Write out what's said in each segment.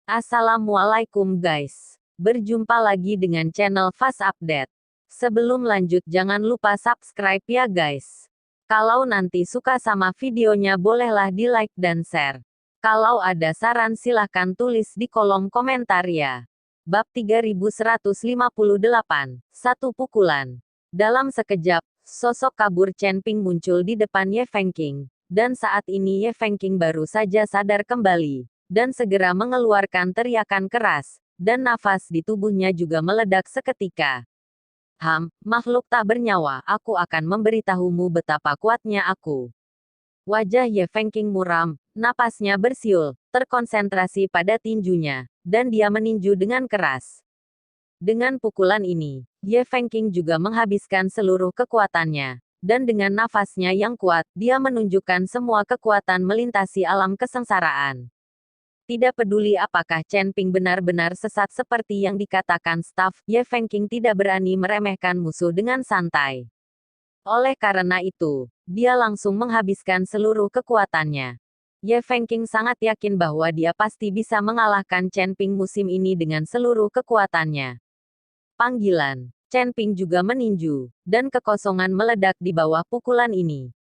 Assalamualaikum guys. Berjumpa lagi dengan channel Fast Update. Sebelum lanjut jangan lupa subscribe ya guys. Kalau nanti suka sama videonya bolehlah di like dan share. Kalau ada saran silahkan tulis di kolom komentar ya. Bab 3158. Satu pukulan. Dalam sekejap, sosok kabur Chen Ping muncul di depan Ye Fengqing. Dan saat ini Ye Fengqing baru saja sadar kembali dan segera mengeluarkan teriakan keras, dan nafas di tubuhnya juga meledak seketika. Makhluk tak bernyawa, aku akan memberitahumu betapa kuatnya aku. Wajah Ye Fengqing muram, napasnya bersiul, terkonsentrasi pada tinjunya, dan dia meninju dengan keras. Dengan pukulan ini, Ye Fengqing juga menghabiskan seluruh kekuatannya, dan dengan nafasnya yang kuat, dia menunjukkan semua kekuatan melintasi alam kesengsaraan. Tidak peduli apakah Chen Ping benar-benar sesat seperti yang dikatakan staf, Ye Fengqing tidak berani meremehkan musuh dengan santai. Oleh karena itu, dia langsung menghabiskan seluruh kekuatannya. Ye Fengqing sangat yakin bahwa dia pasti bisa mengalahkan Chen Ping musim ini dengan seluruh kekuatannya. Panggilan. Chen Ping juga meninju, dan kekosongan meledak di bawah pukulan ini.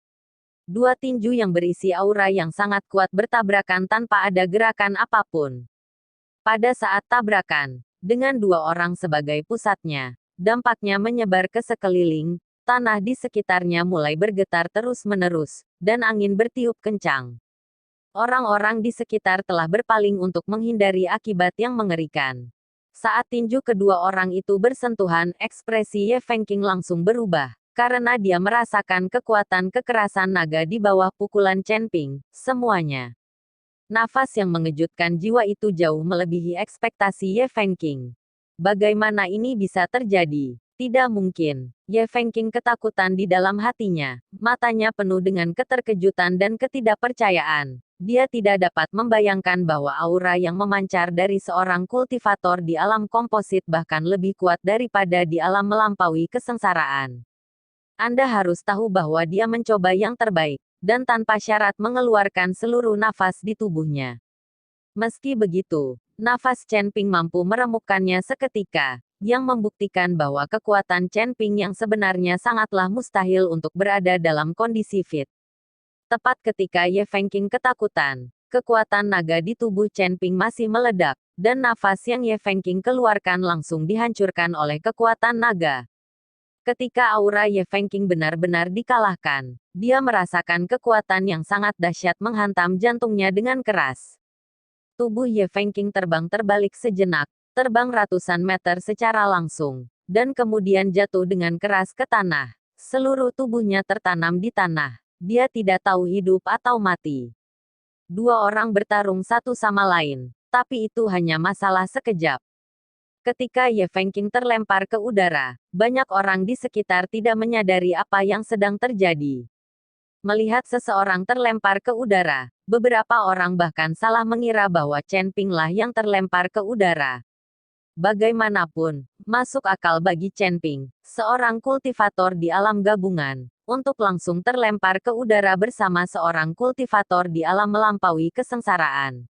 Dua tinju yang berisi aura yang sangat kuat bertabrakan tanpa ada gerakan apapun. Pada saat tabrakan, dengan dua orang sebagai pusatnya, dampaknya menyebar ke sekeliling, tanah di sekitarnya mulai bergetar terus-menerus, dan angin bertiup kencang. Orang-orang di sekitar telah berpaling untuk menghindari akibat yang mengerikan. Saat tinju kedua orang itu bersentuhan, ekspresi Ye Fengqing langsung berubah. Karena dia merasakan kekuatan kekerasan naga di bawah pukulan Chen Ping, semuanya. Nafas yang mengejutkan jiwa itu jauh melebihi ekspektasi Ye Fengqing. Bagaimana ini bisa terjadi? Tidak mungkin. Ye Fengqing ketakutan di dalam hatinya. Matanya penuh dengan keterkejutan dan ketidakpercayaan. Dia tidak dapat membayangkan bahwa aura yang memancar dari seorang kultivator di alam komposit bahkan lebih kuat daripada di alam melampaui kesengsaraan. Anda harus tahu bahwa dia mencoba yang terbaik, dan tanpa syarat mengeluarkan seluruh nafas di tubuhnya. Meski begitu, nafas Chen Ping mampu meremukkannya seketika, yang membuktikan bahwa kekuatan Chen Ping yang sebenarnya sangatlah mustahil untuk berada dalam kondisi fit. Tepat ketika Ye Fengqing ketakutan, kekuatan naga di tubuh Chen Ping masih meledak, dan nafas yang Ye Fengqing keluarkan langsung dihancurkan oleh kekuatan naga. Ketika aura Ye Fengqing benar-benar dikalahkan, dia merasakan kekuatan yang sangat dahsyat menghantam jantungnya dengan keras. Tubuh Ye Fengqing terbang terbalik sejenak, terbang ratusan meter secara langsung, dan kemudian jatuh dengan keras ke tanah. Seluruh tubuhnya tertanam di tanah. Dia tidak tahu hidup atau mati. Dua orang bertarung satu sama lain, tapi itu hanya masalah sekejap. Ketika Ye Fengqing terlempar ke udara, banyak orang di sekitar tidak menyadari apa yang sedang terjadi. Melihat seseorang terlempar ke udara, beberapa orang bahkan salah mengira bahwa Chen Ping lah yang terlempar ke udara. Bagaimanapun, masuk akal bagi Chen Ping, seorang kultivator di alam gabungan, untuk langsung terlempar ke udara bersama seorang kultivator di alam melampaui kesengsaraan.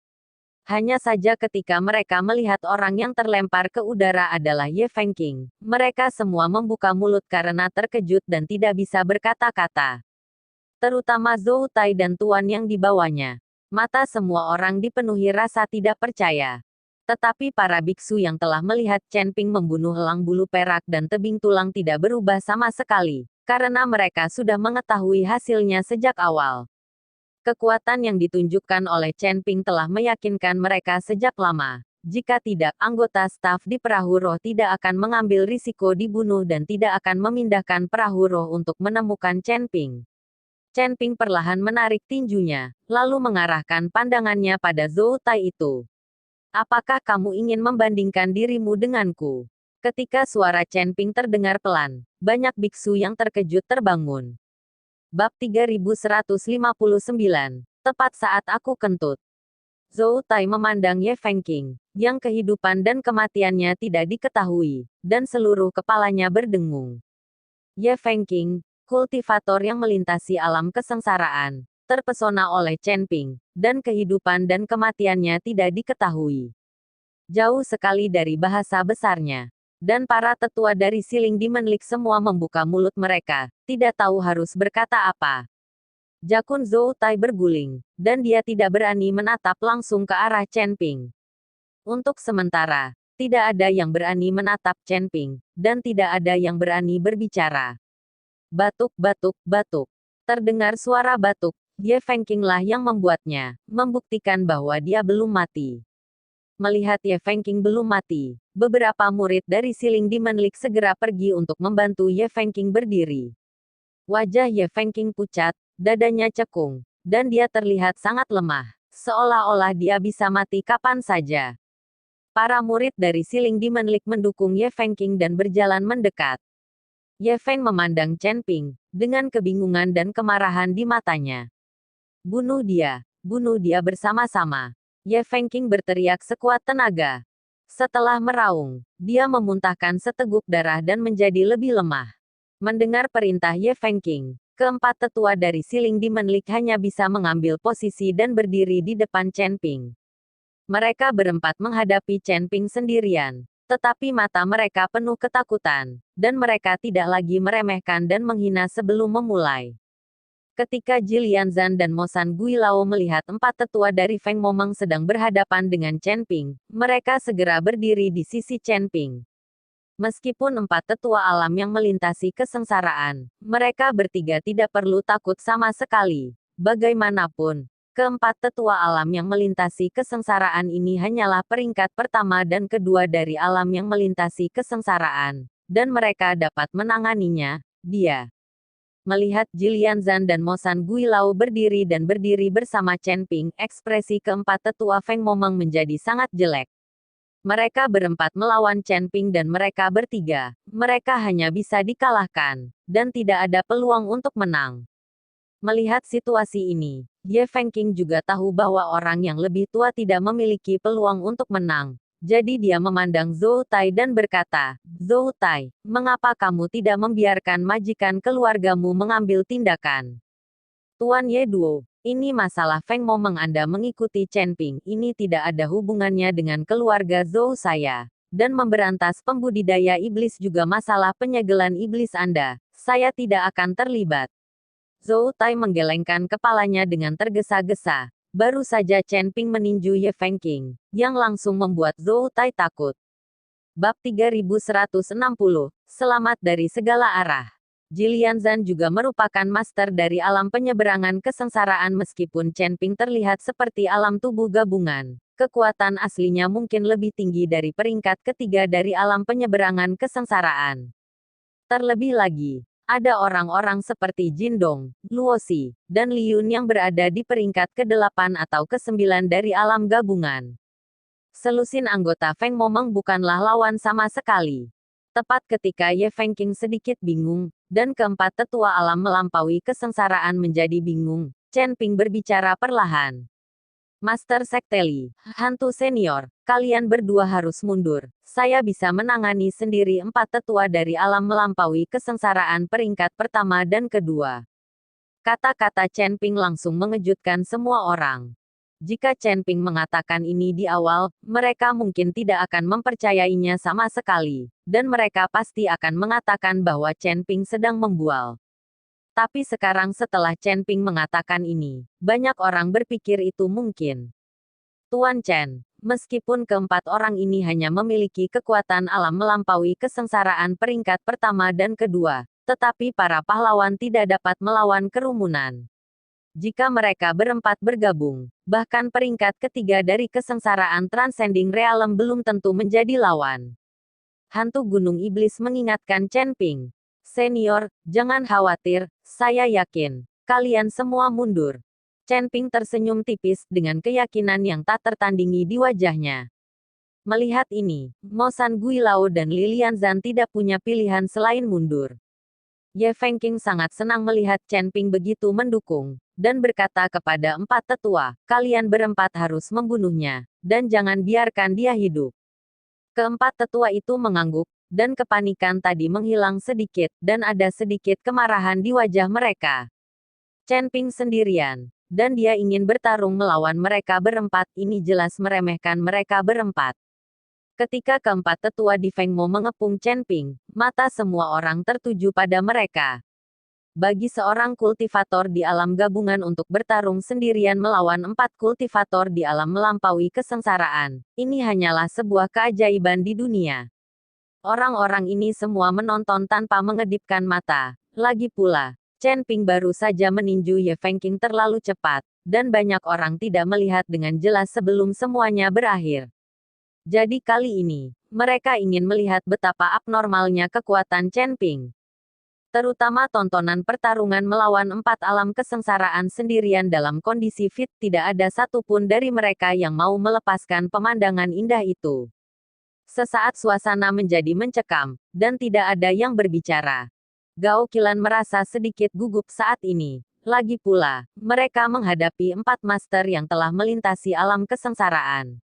Hanya saja ketika mereka melihat orang yang terlempar ke udara adalah Ye Fengqing, mereka semua membuka mulut karena terkejut dan tidak bisa berkata-kata. Terutama Zhou Tai dan tuan yang dibawanya. Mata semua orang dipenuhi rasa tidak percaya. Tetapi para biksu yang telah melihat Chen Ping membunuh elang bulu perak dan tebing tulang tidak berubah sama sekali, karena mereka sudah mengetahui hasilnya sejak awal. Kekuatan yang ditunjukkan oleh Chen Ping telah meyakinkan mereka sejak lama. Jika tidak, anggota staf di perahu roh tidak akan mengambil risiko dibunuh dan tidak akan memindahkan perahu roh untuk menemukan Chen Ping. Chen Ping perlahan menarik tinjunya, lalu mengarahkan pandangannya pada Zhou Tai itu. Apakah kamu ingin membandingkan dirimu denganku? Ketika suara Chen Ping terdengar pelan, banyak biksu yang terkejut terbangun. Bab 3159. Tepat saat aku kentut. Zhou Tai memandang Ye Fengqing, yang kehidupan dan kematiannya tidak diketahui, dan seluruh kepalanya berdengung. Ye Fengqing, kultivator yang melintasi alam kesengsaraan, terpesona oleh Chen Ping, dan kehidupan dan kematiannya tidak diketahui. Jauh sekali dari bahasa besarnya. Dan para tetua dari Siling Demon League semua membuka mulut mereka, tidak tahu harus berkata apa. Jakun Zhou Tai berguling, dan dia tidak berani menatap langsung ke arah Chen Ping. Untuk sementara, tidak ada yang berani menatap Chen Ping, dan tidak ada yang berani berbicara. Batuk, batuk, batuk. Terdengar suara batuk, Ye Fengqing lah yang membuatnya, membuktikan bahwa dia belum mati. Melihat Ye Fengqing belum mati, beberapa murid dari Siling Demon League segera pergi untuk membantu Ye Fengqing berdiri. Wajah Ye Fengqing pucat, dadanya cekung, dan dia terlihat sangat lemah, seolah-olah dia bisa mati kapan saja. Para murid dari Siling Demon League mendukung Ye Fengqing dan berjalan mendekat. Ye Feng memandang Chen Ping, dengan kebingungan dan kemarahan di matanya. Bunuh dia bersama-sama. Ye Fengqing berteriak sekuat tenaga. Setelah meraung, dia memuntahkan seteguk darah dan menjadi lebih lemah. Mendengar perintah Ye Fengqing, keempat tetua dari Siling Demon League hanya bisa mengambil posisi dan berdiri di depan Chen Ping. Mereka berempat menghadapi Chen Ping sendirian, tetapi mata mereka penuh ketakutan, dan mereka tidak lagi meremehkan dan menghina sebelum memulai. Ketika Jilian Zhan dan Mosan Guilao melihat empat tetua dari Feng Momeng sedang berhadapan dengan Chen Ping, mereka segera berdiri di sisi Chen Ping. Meskipun empat tetua alam yang melintasi kesengsaraan, mereka bertiga tidak perlu takut sama sekali. Bagaimanapun, keempat tetua alam yang melintasi kesengsaraan ini hanyalah peringkat pertama dan kedua dari alam yang melintasi kesengsaraan, dan mereka dapat menanganinya. Dia melihat Jilian Zhan dan Mosan Guilao berdiri bersama Chen Ping, ekspresi keempat tetua Feng Momeng menjadi sangat jelek. Mereka berempat melawan Chen Ping dan mereka bertiga, mereka hanya bisa dikalahkan, dan tidak ada peluang untuk menang. Melihat situasi ini, Ye Fengqing juga tahu bahwa orang yang lebih tua tidak memiliki peluang untuk menang. Jadi dia memandang Zhou Tai dan berkata, "Zhou Tai, mengapa kamu tidak membiarkan majikan keluargamu mengambil tindakan?" Tuan Ye Duo, ini masalah Feng Momeng Anda mengikuti Chen Ping, ini tidak ada hubungannya dengan keluarga Zhou saya. Dan memberantas pembudidaya iblis juga masalah penyegelan iblis Anda, saya tidak akan terlibat. Zhou Tai menggelengkan kepalanya dengan tergesa-gesa. Baru saja Chen Ping meninju Ye Fengqing, yang langsung membuat Zhou Tai takut. Bab 3160, Selamat dari segala arah. Jilian Zhan juga merupakan master dari alam penyeberangan kesengsaraan meskipun Chen Ping terlihat seperti alam tubuh gabungan. Kekuatan aslinya mungkin lebih tinggi dari peringkat ketiga dari alam penyeberangan kesengsaraan. Terlebih lagi, ada orang-orang seperti Jin Dong, Luosi, dan Liun yang berada di peringkat ke-8 atau ke-9 dari alam gabungan. Selusin anggota Feng Momeng bukanlah lawan sama sekali. Tepat ketika Ye Fengqing sedikit bingung, dan keempat tetua alam melampaui kesengsaraan menjadi bingung, Chen Ping berbicara perlahan. Master Sekteli, hantu senior, kalian berdua harus mundur. Saya bisa menangani sendiri empat tetua dari alam melampaui kesengsaraan peringkat pertama dan kedua. Kata-kata Chen Ping langsung mengejutkan semua orang. Jika Chen Ping mengatakan ini di awal, mereka mungkin tidak akan mempercayainya sama sekali, dan mereka pasti akan mengatakan bahwa Chen Ping sedang membual. Tapi sekarang setelah Chen Ping mengatakan ini, banyak orang berpikir itu mungkin. Tuan Chen, meskipun keempat orang ini hanya memiliki kekuatan alam melampaui kesengsaraan peringkat pertama dan kedua, tetapi para pahlawan tidak dapat melawan kerumunan. Jika mereka berempat bergabung, bahkan peringkat ketiga dari kesengsaraan Transcending Realm belum tentu menjadi lawan. Hantu Gunung Iblis mengingatkan Chen Ping. Senior, jangan khawatir, saya yakin. Kalian semua mundur. Chen Ping tersenyum tipis dengan keyakinan yang tak tertandingi di wajahnya. Melihat ini, Mosan Guilao dan Lilian Zhan tidak punya pilihan selain mundur. Ye Fengqing sangat senang melihat Chen Ping begitu mendukung, dan berkata kepada empat tetua, kalian berempat harus membunuhnya, dan jangan biarkan dia hidup. Keempat tetua itu mengangguk, dan kepanikan tadi menghilang sedikit, dan ada sedikit kemarahan di wajah mereka. Chen Ping sendirian, dan dia ingin bertarung melawan mereka berempat, ini jelas meremehkan mereka berempat. Ketika keempat tetua di Feng Mo mengepung Chen Ping, mata semua orang tertuju pada mereka. Bagi seorang kultivator di alam gabungan untuk bertarung sendirian melawan 4 kultivator di alam melampaui kesengsaraan, ini hanyalah sebuah keajaiban di dunia. Orang-orang ini semua menonton tanpa mengedipkan mata. Lagi pula, Chen Ping baru saja meninju Ye Fengqing terlalu cepat, dan banyak orang tidak melihat dengan jelas sebelum semuanya berakhir. Jadi kali ini, mereka ingin melihat betapa abnormalnya kekuatan Chen Ping. Terutama tontonan pertarungan melawan 4 alam kesengsaraan sendirian dalam kondisi fit, tidak ada satupun dari mereka yang mau melepaskan pemandangan indah itu. Sesaat suasana menjadi mencekam, dan tidak ada yang berbicara. Gao Qilan merasa sedikit gugup saat ini. Lagi pula, mereka menghadapi 4 master yang telah melintasi alam kesengsaraan.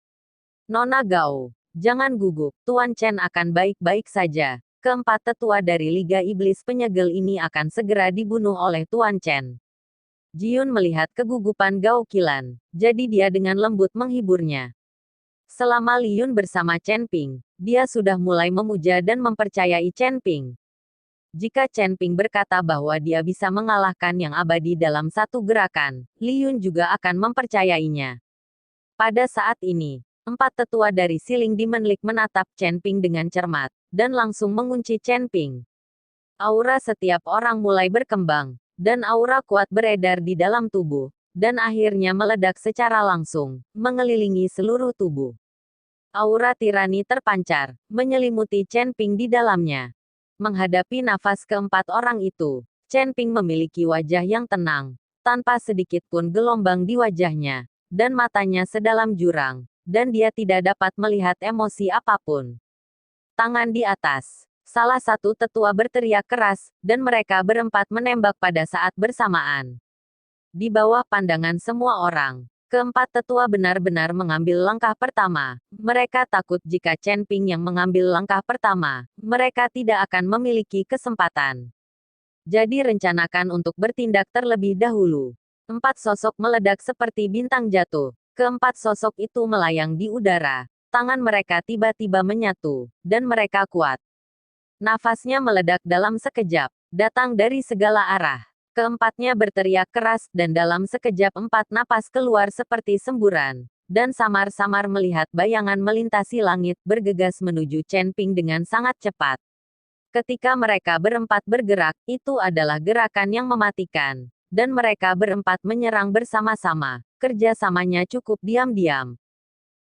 Nona Gao, jangan gugup, Tuan Chen akan baik-baik saja. Keempat tetua dari Liga Iblis Penyegel ini akan segera dibunuh oleh Tuan Chen. Jiun melihat kegugupan Gao Qilan, jadi dia dengan lembut menghiburnya. Selama Li Yun bersama Chen Ping, dia sudah mulai memuja dan mempercayai Chen Ping. Jika Chen Ping berkata bahwa dia bisa mengalahkan yang abadi dalam satu gerakan, Li Yun juga akan mempercayainya. Pada saat ini, 4 tetua dari Siling Demon League menatap Chen Ping dengan cermat, dan langsung mengunci Chen Ping. Aura setiap orang mulai berkembang, dan aura kuat beredar di dalam tubuh, dan akhirnya meledak secara langsung, mengelilingi seluruh tubuh. Aura tirani terpancar, menyelimuti Chen Ping di dalamnya. Menghadapi nafas keempat orang itu, Chen Ping memiliki wajah yang tenang, tanpa sedikit pun gelombang di wajahnya, dan matanya sedalam jurang, dan dia tidak dapat melihat emosi apapun. Tangan di atas. Salah satu tetua berteriak keras, dan mereka berempat menembak pada saat bersamaan. Di bawah pandangan semua orang, keempat tetua benar-benar mengambil langkah pertama. Mereka takut jika Chen Ping yang mengambil langkah pertama, mereka tidak akan memiliki kesempatan. Jadi rencanakan untuk bertindak terlebih dahulu. 4 sosok meledak seperti bintang jatuh. Keempat sosok itu melayang di udara. Tangan mereka tiba-tiba menyatu, dan mereka kuat. Nafasnya meledak dalam sekejap, datang dari segala arah. Keempatnya berteriak keras, dan dalam sekejap 4 napas keluar seperti semburan. Dan samar-samar melihat bayangan melintasi langit, bergegas menuju Chen Ping dengan sangat cepat. Ketika mereka berempat bergerak, itu adalah gerakan yang mematikan. Dan mereka berempat menyerang bersama-sama. Kerjasamanya cukup diam-diam.